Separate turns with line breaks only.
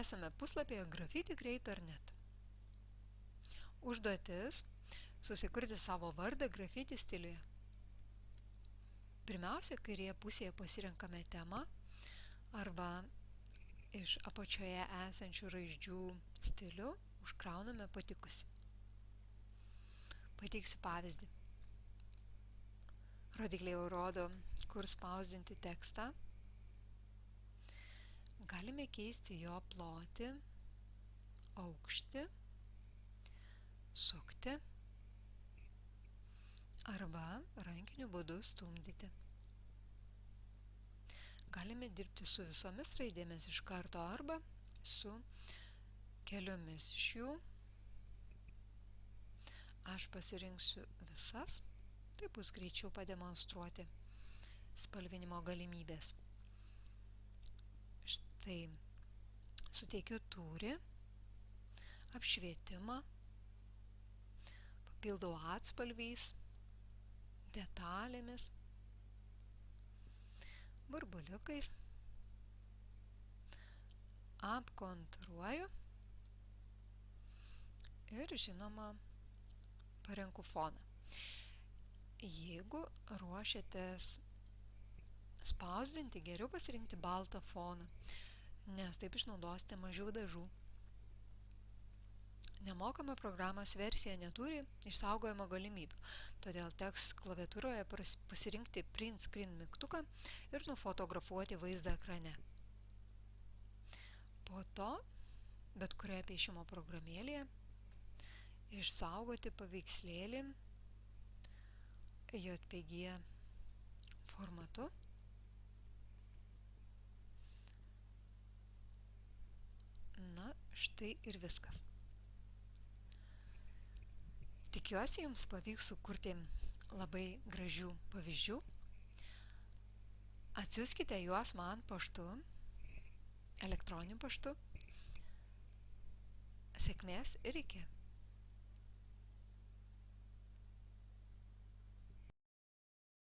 Esame puslapyje graffiti.creator.net. Užduotis – susikurti savo vardą graffiti stiliuje. Pirmiausia, kairėje pusėje pasirenkame temą arba iš apačioje esančių raidžių stilių užkrauname patikusi. Pateiksiu pavyzdį. Rodikliai jau rodo, kur spausdinti tekstą. Galime keisti jo plotį, aukštį, sukti arba rankiniu būdu stumdyti. Galime dirbti su visomis raidėmis iš karto arba su keliomis iš jų. Aš pasirinksiu visas, tai bus greičiau pademonstruoti spalvinimo galimybės. Štai suteikiu tūrį, apšvietimą, papildau atspalviais, detalėmis, burbuliukais, apkontūruoju ir žinoma parenku foną. Jeigu ruošiatės spausdinti, geriau pasirinkti baltą foną, nes taip išnaudosite mažiau dažų. Nemokama programos versija neturi išsaugojimo galimybių, todėl teks klaviatūroje pasirinkti print screen mygtuką ir nufotografuoti vaizdą ekrane. Po to, bet kurioje piešimo programėlėje, išsaugoti paveikslėlį JPG formatu. Na, štai ir viskas. Tikiuosi, jums pavyks sukurti labai gražių pavyzdžių. Atsiųskite juos man paštu, elektroniniu paštu. Sėkmės ir iki.